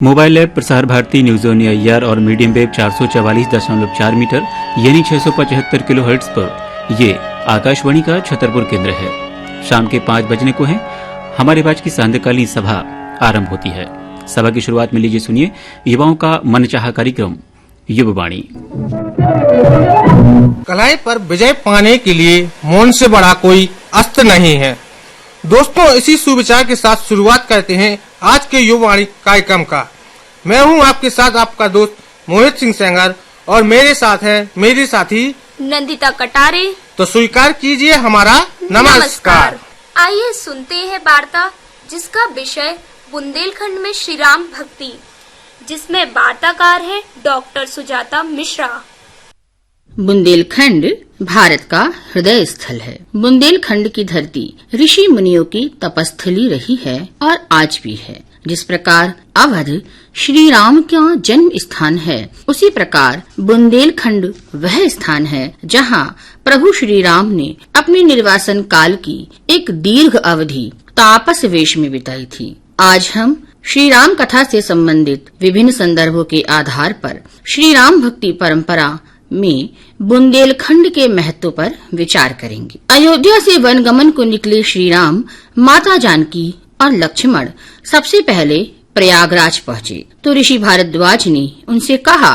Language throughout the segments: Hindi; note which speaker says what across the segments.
Speaker 1: Mobile app Prasar Bharati news on AIR और मीडियम वेव 444.4 मीटर यानी 675 किलोहर्ट्ज पर ये आकाशवाणी का छतरपुर केंद्र है। शाम के 5 बजने को है। हमारे राज्य की सांध्यकालीन सभा आरंभ होती है। सभा की शुरुआत में लीजिए सुनिए युवाओं का मनचाहा कार्यक्रम युववाणी।
Speaker 2: कलाई पर विजय पाने के लिए मौन से बड़ा कोई अस्त्र नहीं है। दोस्तों, इसी सुविचार के साथ शुरुआत करते हैं आज के युववाणी कार्यक्रम का। मैं हूं आपके साथ आपका दोस्त मोहित सिंह सेंगर और मेरे साथ है मेरी साथी
Speaker 3: नंदिता कटारे।
Speaker 2: तो स्वीकार कीजिए हमारा नमस्कार।
Speaker 3: आइए सुनते हैं वार्ता जिसका विषय बुंदेलखंड में श्री राम भक्ति, जिसमें वार्ताकार है डॉक्टर सुजाता मिश्रा।
Speaker 4: बुंदेलखंड भारत का हृदय स्थल है। बुंदेलखंड की धरती ऋषि मुनियों की तपस्थली रही है और आज भी है। जिस प्रकार अवध श्री राम का जन्म स्थान है, उसी प्रकार बुंदेलखंड वह स्थान है जहां प्रभु श्री राम ने अपने निर्वासन काल की एक दीर्घ अवधि तापस वेश में बिताई थी। आज हम श्री राम कथा से संबंधित विभिन्न संदर्भों के आधार पर श्री राम भक्ति परंपरा में बुंदेलखंड के महत्व पर विचार करेंगे। अयोध्या से वनगमन को निकले श्री राम, माता जानकी और लक्ष्मण सबसे पहले प्रयागराज पहुँचे तो ऋषि भारद्वाज ने उनसे कहा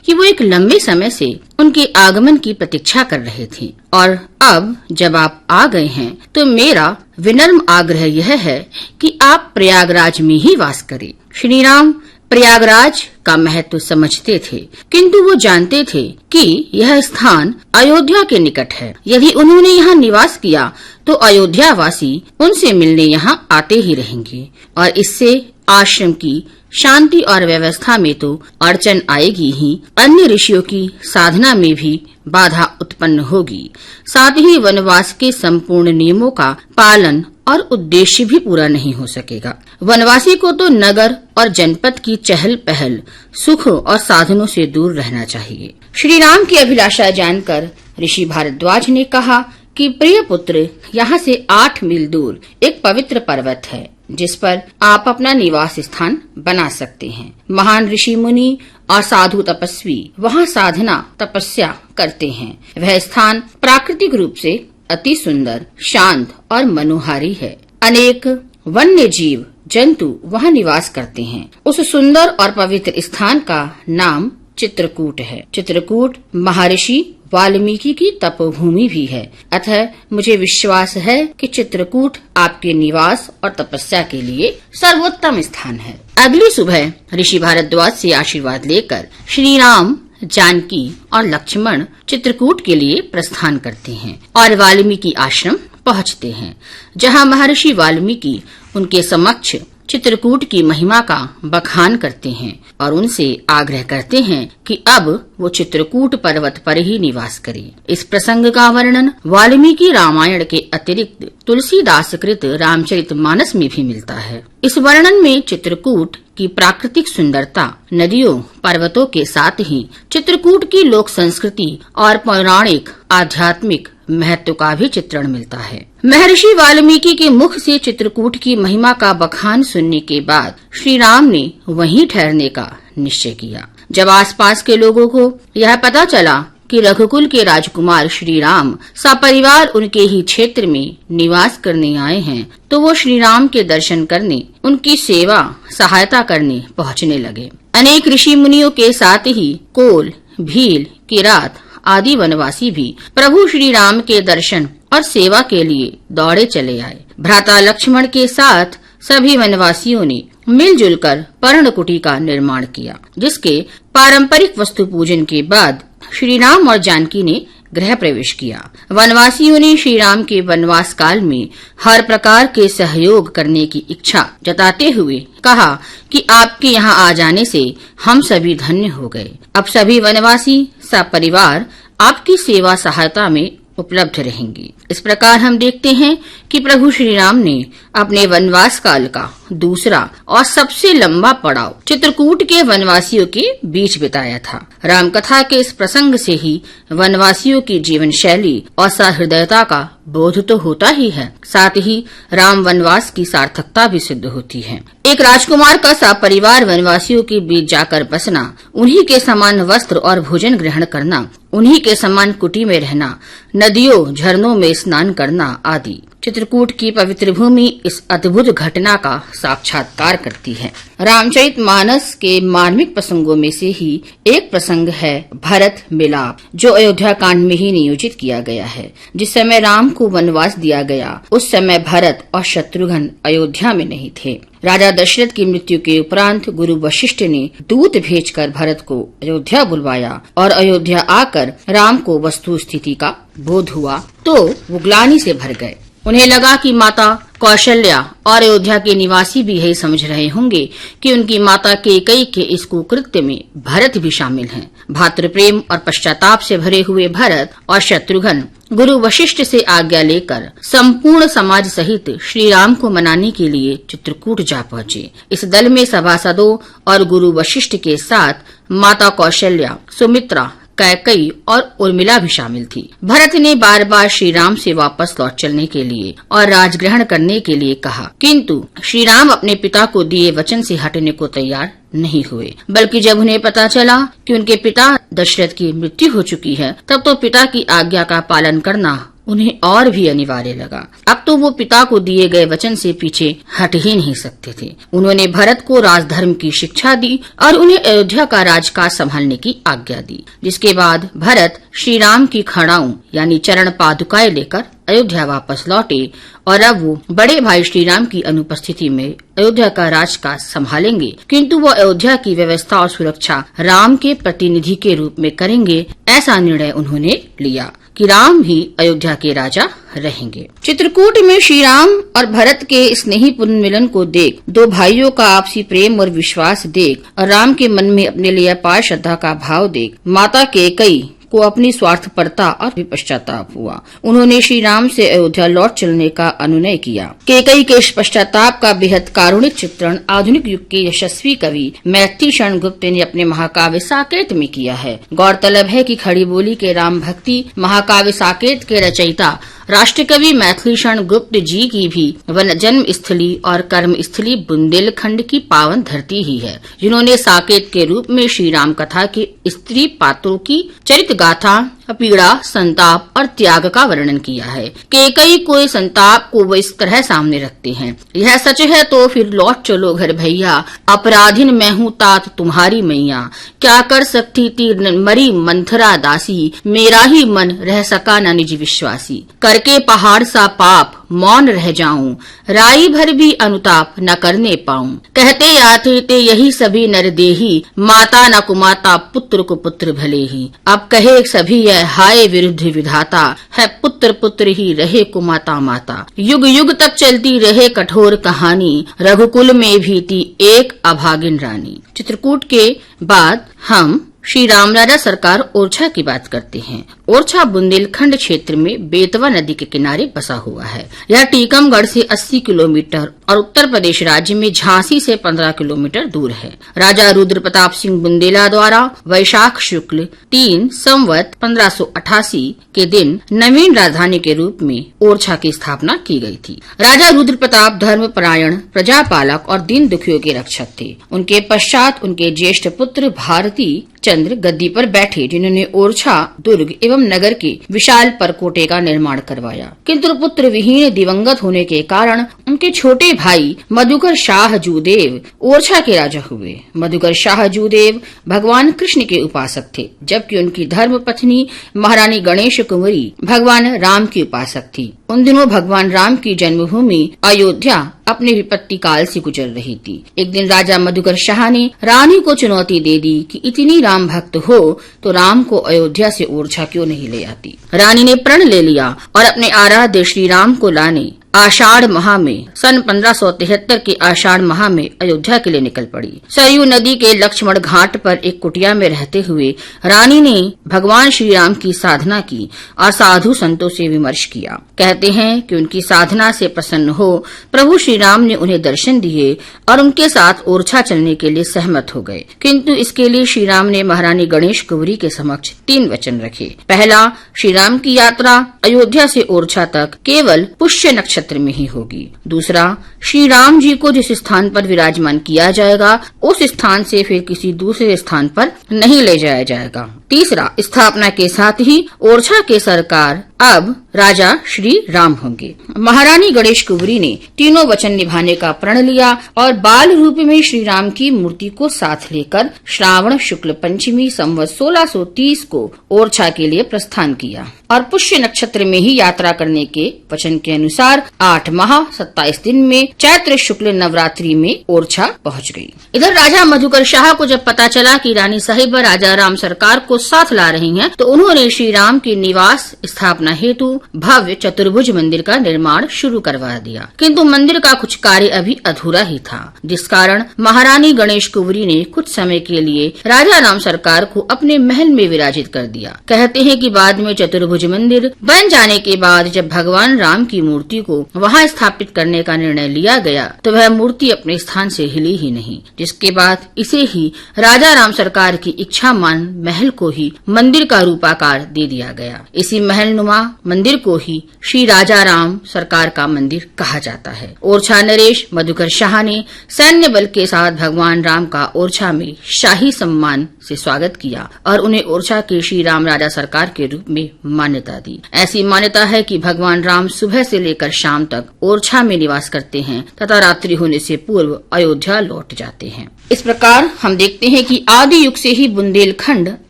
Speaker 4: कि वो एक लंबे समय से उनके आगमन की प्रतीक्षा कर रहे थे और अब जब आप आ गए हैं तो मेरा विनम्र आग्रह यह है कि आप प्रयागराज में ही वास करें। श्री राम प्रयागराज का महत्व समझते थे, किंतु वो जानते थे कि यह स्थान अयोध्या के निकट है। यदि उन्होंने यहाँ निवास किया तो अयोध्या वासी उनसे मिलने यहाँ आते ही रहेंगे और इससे आश्रम की शांति और व्यवस्था में तो अड़चन आएगी ही, अन्य ऋषियों की साधना में भी बाधा उत्पन्न होगी। साथ ही वनवास के संपूर्ण नियमों का पालन और उद्देश्य भी पूरा नहीं हो सकेगा। वनवासी को तो नगर और जनपद की चहल पहल, सुख और साधनों से दूर रहना चाहिए। श्री राम की अभिलाषा जानकर ऋषि भारद्वाज ने कहा कि प्रिय पुत्र, यहाँ से 8 मील दूर एक पवित्र पर्वत है जिस पर आप अपना निवास स्थान बना सकते हैं। महान ऋषि मुनि और साधु तपस्वी वहाँ साधना तपस्या करते हैं। वह स्थान प्राकृतिक रूप से अति सुंदर, शांत और मनोहारी है। अनेक वन्य जीव जंतु वहाँ निवास करते हैं। उस सुंदर और पवित्र स्थान का नाम चित्रकूट है। चित्रकूट महर्षि वाल्मीकि की तपोभूमि भी है। अतः मुझे विश्वास है कि चित्रकूट आपके निवास और तपस्या के लिए सर्वोत्तम स्थान है। अगली सुबह ऋषि भारद्वाज से आशीर्वाद लेकर श्री राम, जानकी और लक्ष्मण चित्रकूट के लिए प्रस्थान करते हैं और वाल्मीकि आश्रम पहुंचते हैं, जहां महर्षि वाल्मीकि उनके समक्ष चित्रकूट की महिमा का बखान करते हैं और उनसे आग्रह करते हैं कि अब वो चित्रकूट पर्वत पर ही निवास करें। इस प्रसंग का वर्णन वाल्मीकि रामायण के अतिरिक्त तुलसीदास कृत रामचरितमानस में भी मिलता है। इस वर्णन में चित्रकूट की प्राकृतिक सुंदरता, नदियों, पर्वतों के साथ ही चित्रकूट की लोक संस्कृति और पौराणिक आध्यात्मिक महत्व का भी चित्रण मिलता है। महर्षि वाल्मीकि के मुख से चित्रकूट की महिमा का बखान सुनने के बाद श्री राम ने वहीं ठहरने का निश्चय किया। जब आसपास के लोगों को यह पता चला कि रघुकुल के राजकुमार श्री राम सपरिवार उनके ही क्षेत्र में निवास करने आए हैं, तो वो श्री राम के दर्शन करने, उनकी सेवा सहायता करने पहुँचने लगे। अनेक ऋषि मुनियों के साथ ही कोल, भील, किरात आदि वनवासी भी प्रभु श्री राम के दर्शन और सेवा के लिए दौड़े चले आए। भ्राता लक्ष्मण के साथ सभी वनवासियों ने मिलजुल कर पर्णकुटी का निर्माण किया, जिसके पारंपरिक वस्तु पूजन के बाद श्री राम और जानकी ने गृह प्रवेश किया। वनवासियों ने श्री राम के वनवास काल में हर प्रकार के सहयोग करने की इच्छा जताते हुए कहा कि आपके यहाँ आ जाने से हम सभी धन्य हो गए। अब सभी वनवासी सपरिवार आपकी सेवा सहायता में उपलब्ध रहेंगे। इस प्रकार हम देखते हैं कि प्रभु श्री राम ने अपने वनवास काल का दूसरा और सबसे लंबा पड़ाव चित्रकूट के वनवासियों के बीच बिताया था। रामकथा के इस प्रसंग से ही वनवासियों की जीवन शैली और सहृदयता का बोध तो होता ही है, साथ ही राम वनवास की सार्थकता भी सिद्ध होती है। एक राजकुमार का सपरिवार वनवासियों के बीच जाकर बसना, उन्हीं के समान वस्त्र और भोजन ग्रहण करना, उन्हीं के समान कुटी में रहना, नदियों झरनों में स्नान करना आदि चित्रकूट की पवित्र भूमि इस अद्भुत घटना का साक्षात्कार करती है। रामचरितमानस के मार्मिक प्रसंगों में से ही एक प्रसंग है भरत मिलाप, जो अयोध्या कांड में ही नियोजित किया गया है। जिस समय राम को वनवास दिया गया, उस समय भरत और शत्रुघ्न अयोध्या में नहीं थे। राजा दशरथ की मृत्यु के उपरांत गुरु वशिष्ठ ने दूत भेजकर भरत को अयोध्या बुलवाया और अयोध्या आकर राम को वस्तु स्थिति का बोध हुआ तो वो ग्लानि से भर गए। उन्हें लगा कि माता कौशल्या और अयोध्या के निवासी भी यही समझ रहे होंगे कि उनकी माता कैकेयी के इस कुकृत्य में भरत भी शामिल हैं। भातृप्रेम और पश्चाताप से भरे हुए भरत और शत्रुघ्न गुरु वशिष्ठ से आज्ञा लेकर संपूर्ण समाज सहित श्री राम को मनाने के लिए चित्रकूट जा पहुंचे। इस दल में सभासदों और गुरु वशिष्ठ के साथ माता कौशल्या, सुमित्रा, कैकेयी और उर्मिला भी शामिल थी। भरत ने बार बार श्री राम से वापस लौट चलने के लिए और राजग्रहण करने के लिए कहा, किंतु श्री राम अपने पिता को दिए वचन से हटने को तैयार नहीं हुए। बल्कि जब उन्हें पता चला कि उनके पिता दशरथ की मृत्यु हो चुकी है, तब तो पिता की आज्ञा का पालन करना उन्हें और भी अनिवार्य लगा। अब तो वो पिता को दिए गए वचन से पीछे हट ही नहीं सकते थे। उन्होंने भरत को राजधर्म की शिक्षा दी और उन्हें अयोध्या का राजकाज संभालने की आज्ञा दी। जिसके बाद भरत श्री राम की खड़ाऊं यानी चरण पादुकाएं लेकर अयोध्या वापस लौटे और अब वो बड़े भाई श्री राम की अनुपस्थिति में अयोध्या का राजकाज संभालेंगे, किंतु वो अयोध्या की व्यवस्था और सुरक्षा राम के प्रतिनिधि के रूप में करेंगे। ऐसा निर्णय उन्होंने लिया कि राम ही अयोध्या के राजा रहेंगे। चित्रकूट में श्री राम और भरत के स्नेहीपूर्ण मिलन को देख, दो भाइयों का आपसी प्रेम और विश्वास देख और राम के मन में अपने लिए अपार श्रद्धा का भाव देख माता कैकेयी को अपनी स्वार्थपरता और भी पश्चाताप हुआ। उन्होंने श्री राम से अयोध्या लौट चलने का अनुनय किया। कैकेयी के इस पश्चाताप का बेहद कारुणिक चित्रण आधुनिक युग के यशस्वी कवि मैथिली शरण गुप्त ने अपने महाकाव्य साकेत में किया है। गौरतलब है कि खड़ी बोली के राम भक्ति महाकाव्य साकेत के रचयिता राष्ट्रकवि मैथिली शरण गुप्त जी की भी वन जन्म स्थली और कर्म स्थली बुंदेलखंड की पावन धरती ही है, जिन्होंने साकेत के रूप में श्री राम कथा के स्त्री पात्रों की चरित्र गाथा, पीड़ा, संताप और त्याग का वर्णन किया है। कैकेयी को इस संताप को वो इस तरह सामने रखते हैं, यह सच है तो फिर लौट चलो घर भैया, अपराधिन मैं हूँ तात तुम्हारी मैया, क्या कर सकती तीर मरी मंथरा दासी, मेरा ही मन रह सका न निज विश्वासी, करके पहाड़ सा पाप मौन रह जाऊं, राई भर भी अनुताप न करने पाऊं, कहते आते ते यही सभी नरदेही, माता न कुमाता पुत्र को पुत्र भले ही, अब कहे सभी यह हाय विरुद्ध विधाता, है पुत्र पुत्र ही रहे कुमाता माता, युग युग तक चलती रहे कठोर कहानी, रघुकुल में भी थी एक अभागिन रानी। चित्रकूट के बाद हम श्री रामराजा सरकार ओरछा की बात करते हैं। ओरछा बुंदेलखंड क्षेत्र में बेतवा नदी के किनारे बसा हुआ है। यह टीकमगढ़ से 80 किलोमीटर और उत्तर प्रदेश राज्य में झांसी से 15 किलोमीटर दूर है। राजा रुद्र प्रताप सिंह बुंदेला द्वारा वैशाख शुक्ल 3 संवत 1588 के दिन नवीन राजधानी के रूप में ओरछा की स्थापना की गई थी। राजा रुद्र प्रताप धर्मपरायण, प्रजापालक और दीन दुखियों के रक्षक थे। उनके पश्चात उनके ज्येष्ठ पुत्र भारती चंद्र गद्दी पर बैठे, जिन्होंने ओरछा दुर्ग एवं नगर के विशाल परकोटे का निर्माण करवाया, किंतु पुत्र विहीन दिवंगत होने के कारण उनके छोटे भाई मधुकर शाह जूदेव ओरछा के राजा हुए। मधुकर शाह जूदेव भगवान कृष्ण के उपासक थे, जबकि उनकी धर्म पत्नी महारानी गणेश कुंवरी भगवान राम की उपासक थी। उन दिनों भगवान राम की जन्मभूमि अयोध्या अपने विपत्ति काल से गुजर रही थी। एक दिन राजा मधुकर शाह ने रानी को चुनौती दे दी कि इतनी राम भक्त हो तो राम को अयोध्या से ओरछा क्यों नहीं ले आती। रानी ने प्रण ले लिया और अपने आराध्य श्री राम को लाने आषाढ़ माह में सन 1573 के आषाढ़ माह में अयोध्या के लिए निकल पड़ी। सरयू नदी के लक्ष्मण घाट पर एक कुटिया में रहते हुए रानी ने भगवान श्री राम की साधना की और साधु संतों से विमर्श किया। कहते हैं कि उनकी साधना से प्रसन्न हो प्रभु श्री राम ने उन्हें दर्शन दिए और उनके साथ ओरछा चलने के लिए सहमत हो गए, किंतु इसके लिए श्री राम ने महारानी गणेश कुंवरी के समक्ष 3 वचन रखे। पहला, श्री राम की यात्रा अयोध्या से ओरछा तक केवल पुष्य नक्षत्र में ही होगी। दूसरा, श्री राम जी को जिस स्थान पर विराजमान किया जाएगा उस स्थान से फिर किसी दूसरे स्थान पर नहीं ले जाया जाएगा। तीसरा, स्थापना के साथ ही ओरछा के सरकार अब राजा श्री राम होंगे। महारानी गणेश कुंवरी ने तीनों वचन निभाने का प्रण लिया और बाल रूप में श्री राम की मूर्ति को साथ लेकर श्रावण शुक्ल पंचमी संवत 1630 को ओरछा के लिए प्रस्थान किया और पुष्य नक्षत्र में ही यात्रा करने के वचन के अनुसार 8 माह 27 दिन में चैत्र शुक्ल नवरात्रि में ओरछा पहुंच गई। इधर राजा मधुकर शाह को जब पता चला कि रानी साहिबा राजा राम सरकार को साथ ला रही हैं, तो उन्होंने श्री राम के निवास स्थापना हेतु भव्य चतुर्भुज मंदिर का निर्माण शुरू करवा दिया, किंतु मंदिर का कुछ कार्य अभी अधूरा ही था, जिस कारण महारानी गणेश कुंवरी ने कुछ समय के लिए राजा राम सरकार को अपने महल में विराजित कर दिया। कहते हैं कि बाद में चतुर्भुज मंदिर बन जाने के बाद जब भगवान राम की मूर्ति को वहां स्थापित करने का निर्णय लिया गया तो वह मूर्ति अपने स्थान से हिली ही नहीं, जिसके बाद इसे ही राजा राम सरकार की इच्छा मान महल को ही मंदिर का रूपाकार दे दिया गया। इसी महल नुमा मंदिर को ही श्री राजा राम सरकार का मंदिर कहा जाता है। ओरछा नरेश मधुकर शाह ने सैन्य बल के साथ भगवान राम का ओरछा में शाही सम्मान से स्वागत किया और उन्हें ओरछा के श्री राम राजा सरकार के रूप में मान्यता दी। ऐसी मान्यता है कि भगवान राम सुबह से लेकर शाम तक ओरछा में निवास करते हैं तथा रात्रि होने से पूर्व अयोध्या लौट जाते हैं। इस प्रकार हम देखते हैं कि आदि युग से ही बुंदेलखंड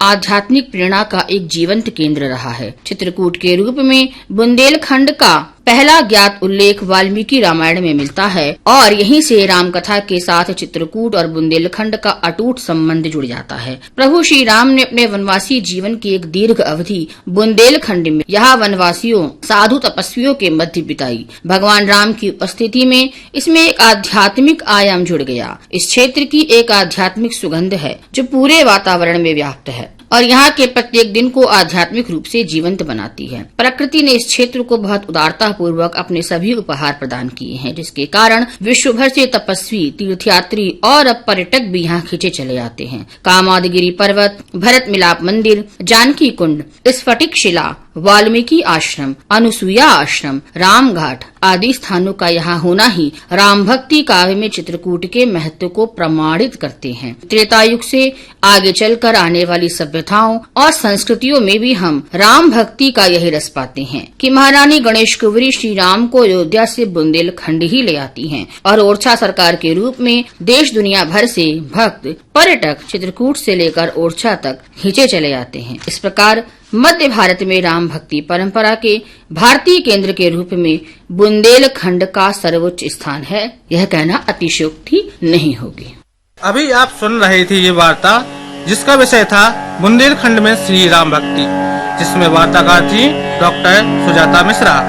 Speaker 4: आध्यात्मिक प्रेरणा का एक जीवंत केंद्र रहा है। चित्रकूट के रूप में बुंदेलखंड का पहला ज्ञात उल्लेख वाल्मीकि रामायण में मिलता है और यहीं से रामकथा के साथ चित्रकूट और बुंदेलखंड का अटूट संबंध जुड़ जाता है। प्रभु श्री राम ने अपने वनवासी जीवन की एक दीर्घ अवधि बुंदेलखंड में यहाँ वनवासियों साधु तपस्वियों के मध्य बिताई। भगवान राम की उपस्थिति में इसमें एक आध्यात्मिक आयाम जुड़ गया। इस क्षेत्र की एक आध्यात्मिक सुगंध है जो पूरे वातावरण में व्याप्त है और यहाँ के प्रत्येक दिन को आध्यात्मिक रूप से जीवंत बनाती है। प्रकृति ने इस क्षेत्र को बहुत उदारता पूर्वक अपने सभी उपहार प्रदान किए हैं, जिसके कारण विश्व भर से तपस्वी, तीर्थयात्री और अब पर्यटक भी यहाँ खींचे चले आते हैं। कामादगिरी पर्वत, भरत मिलाप मंदिर, जानकी कुंड, स्फटिक शिला, वाल्मीकि आश्रम, अनुसुईया आश्रम, राम घाट आदि स्थानों का यहाँ होना ही राम भक्ति काव्य में चित्रकूट के महत्व को प्रमाणित करते हैं। त्रेता युग से आगे चलकर आने वाली सभ्यताओं और संस्कृतियों में भी हम राम भक्ति का यही रस पाते हैं कि महारानी गणेश कुंवरी श्री राम को अयोध्या से बुंदेलखंड ही ले आती हैं और ओरछा सरकार के रूप में देश दुनिया भर से भक्त पर्यटक चित्रकूट से लेकर ओरछा तक खींचे चले आते हैं। इस प्रकार मध्य भारत में राम भक्ति परंपरा के भारतीय केंद्र के रूप में बुंदेलखंड का सर्वोच्च स्थान है, यह कहना अतिशयोक्ति नहीं होगी।
Speaker 2: अभी आप सुन रहे थे ये वार्ता जिसका विषय था बुंदेलखंड में श्री राम भक्ति, जिसमें वार्ताकार थी डॉक्टर सुजाता मिश्रा।